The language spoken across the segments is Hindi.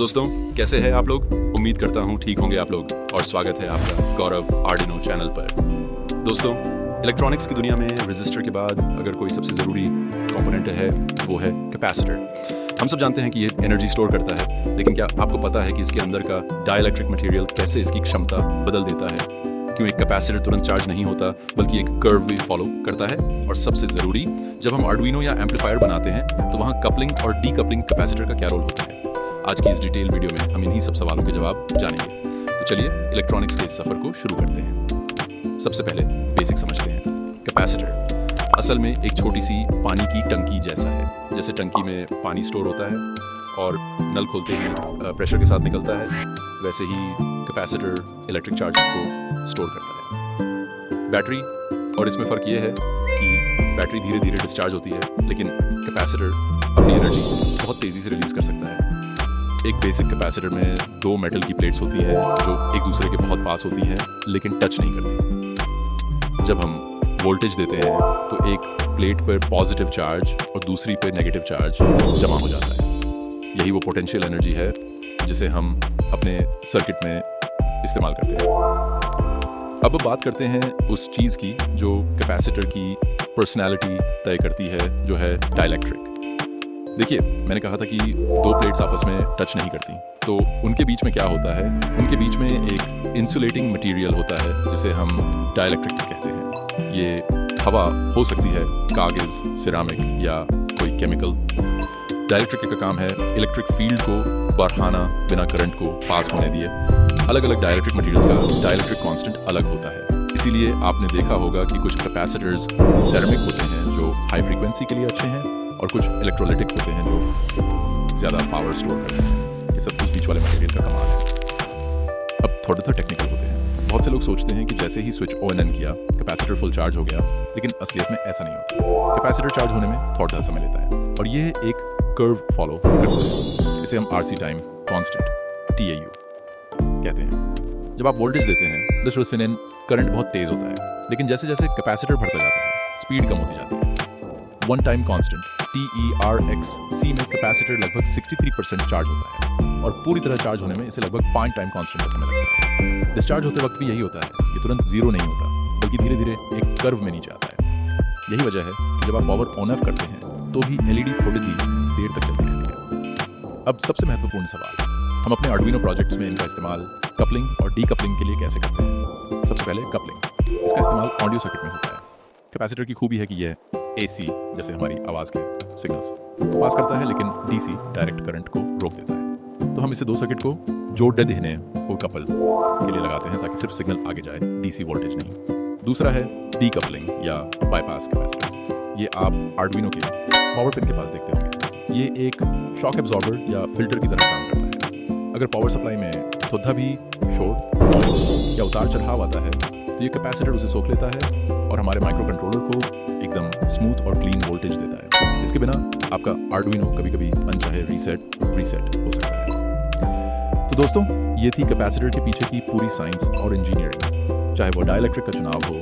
दोस्तों, कैसे हैं आप लोग? उम्मीद करता हूँ ठीक होंगे आप लोग और स्वागत है आपका गौरव आर्डिनो चैनल पर। दोस्तों, इलेक्ट्रॉनिक्स की दुनिया में रेजिस्टर के बाद अगर कोई सबसे ज़रूरी कंपोनेंट है वो है कैपेसिटर। हम सब जानते हैं कि ये एनर्जी स्टोर करता है, लेकिन क्या आपको पता है कि इसके अंदर का डाइलेक्ट्रिक मटेरियल कैसे इसकी क्षमता बदल देता है? क्यों एक कैपेसिटर तुरंत चार्ज नहीं होता बल्कि एक कर्व भी फॉलो करता है? और सबसे ज़रूरी, जब हम आर्डुइनो या एम्पलीफायर बनाते हैं तो वहाँ कपलिंग और डीकपलिंग कैपेसिटर का क्या रोल होता है? आज की इस डिटेल वीडियो में हम इन्हीं सब सवालों के जवाब जानेंगे। तो चलिए इलेक्ट्रॉनिक्स के इस सफ़र को शुरू करते हैं। सबसे पहले बेसिक समझते हैं। कैपेसिटर असल में एक छोटी सी पानी की टंकी जैसा है। जैसे टंकी में पानी स्टोर होता है और नल खोलते ही प्रेशर के साथ निकलता है, वैसे ही कैपेसिटर इलेक्ट्रिक चार्ज को स्टोर करता है। बैटरी, और इसमें फ़र्क ये है कि बैटरी धीरे धीरे डिस्चार्ज होती है, लेकिन कैपेसिटर अपनी एनर्जी बहुत तेज़ी से रिलीज़ कर सकता है। एक बेसिक कैपेसिटर में दो मेटल की प्लेट्स होती है जो एक दूसरे के बहुत पास होती हैं लेकिन टच नहीं करती। जब हम वोल्टेज देते हैं तो एक प्लेट पर पॉजिटिव चार्ज और दूसरी पर नेगेटिव चार्ज जमा हो जाता है। यही वो पोटेंशियल एनर्जी है जिसे हम अपने सर्किट में इस्तेमाल करते हैं। अब बात करते हैं उस चीज़ की जो कैपेसिटर की पर्सनैलिटी तय करती है, जो है डाइलेक्ट्रिक। देखिए, मैंने कहा था कि दो प्लेट्स आपस में टच नहीं करती, तो उनके बीच में क्या होता है? उनके बीच में एक इंसुलेटिंग मटेरियल होता है जिसे हम डाइलेक्ट्रिक कहते हैं। ये हवा हो सकती है, कागज़, सिरामिक या कोई केमिकल। डाइलेक्ट्रिक का काम है इलेक्ट्रिक फील्ड को बढ़ाना बिना करंट को पास होने दिए। अलग अलग डाइलेक्ट्रिक मटेरियल्स का डाइलेक्ट्रिक कांस्टेंट अलग होता है। इसीलिए आपने देखा होगा कि कुछ कैपेसिटर्स सेरेमिक होते हैं जो हाई फ्रीक्वेंसी के लिए अच्छे हैं, और कुछ इलेक्ट्रोलाइटिक होते हैं जो ज़्यादा पावर स्टोर करते हैं। ये सब कुछ बीच वाले मटेरियल का कमाल है। अब थोड़ा टेक्निकल होते हैं। बहुत से लोग सोचते हैं कि जैसे ही स्विच ऑन एंड किया कैपेसिटर फुल चार्ज हो गया, लेकिन असलियत में ऐसा नहीं होता। कैपेसिटर चार्ज होने में थोड़ा समय लेता है और ये एक कर्व फॉलो करता है। इसे हम RC टाइम कांस्टेंट TAU कहते हैं। जब आप वोल्टेज देते हैं, दिस रिजोनेंस करंट बहुत तेज होता है, लेकिन जैसे जैसे कैपेसिटर बढ़ता जाता है स्पीड कम होती जाती है। वन टाइम कांस्टेंट TERXC में कैपेसिटर लगभग 63% चार्ज होता है और पूरी तरह चार्ज होने में इसे लगभग 5 टाइम कांस्टेंट का समय लगता है। डिस्चार्ज होते वक्त भी यही होता है, ये तुरंत जीरो नहीं होता बल्कि धीरे धीरे एक कर्व में नीचे आता है। यही वजह है कि जब आप पावर ऑन ऑफ करते हैं तो भी LED थोड़ी देर तक चलती रहती है। अब सबसे महत्वपूर्ण सवाल, हम अपने आर्डुइनो प्रोजेक्ट्स में इनका इस्तेमाल कपलिंग और डीकपलिंग के लिए कैसे करते हैं? सबसे पहले कपलिंग। इसका इस्तेमाल ऑडियो सर्किट में होता है। कैपेसिटर की खूबी है कि यह AC जैसे हमारी आवाज़ के सिग्नल्स पास करता है, लेकिन DC डायरेक्ट करंट को रोक देता है। तो हम इसे दो सर्किट को जोड़ देने को कपल के लिए लगाते हैं ताकि सिर्फ सिग्नल आगे जाए, DC वोल्टेज नहीं। दूसरा है डीकपलिंग या बाईपास कैपेसिटर। ये आप आर्डुइनो के पावर पिन के पास देखते होंगे। ये एक शॉक एब्जॉर्बर या फिल्टर की तरह काम करता है। अगर पावर सप्लाई में थोड़ा भी शोर, नॉइज या उतार चढ़ाव आता है तो ये कैपेसिटर उसे सोख लेता है और हमारे माइक्रो कंट्रोलर को एकदम स्मूथ और क्लीन वोल्टेज देता है। इसके बिना आपका आर्डुइनो कभी कभी अनचाहे रीसेट हो सकता है। तो दोस्तों, ये थी कैपेसिटर के पीछे की पूरी साइंस और इंजीनियरिंग। चाहे वो डाइलेक्ट्रिक का चुनाव हो,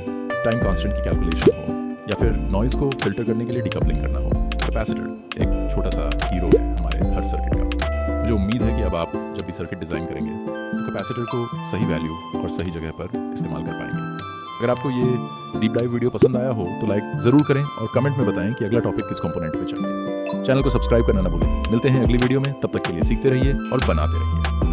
टाइम कांस्टेंट की कैलकुलेशन हो, या फिर नॉइज को फिल्टर करने के लिए डीकपलिंग करना हो, कैपेसिटर एक छोटा सा हीरो है हमारे हर सर्किट का। मुझे उम्मीद है कि अब आप जब भी सर्किट डिज़ाइन करेंगे तो कैपेसिटर को सही वैल्यू और सही जगह पर इस्तेमाल कर पाएंगे। अगर आपको ये डीप डाइव वीडियो पसंद आया हो तो लाइक ज़रूर करें और कमेंट में बताएं कि अगला टॉपिक किस कंपोनेंट पे चाहिए। चैनल को सब्सक्राइब करना ना भूलें। मिलते हैं अगली वीडियो में, तब तक के लिए सीखते रहिए और बनाते रहिए।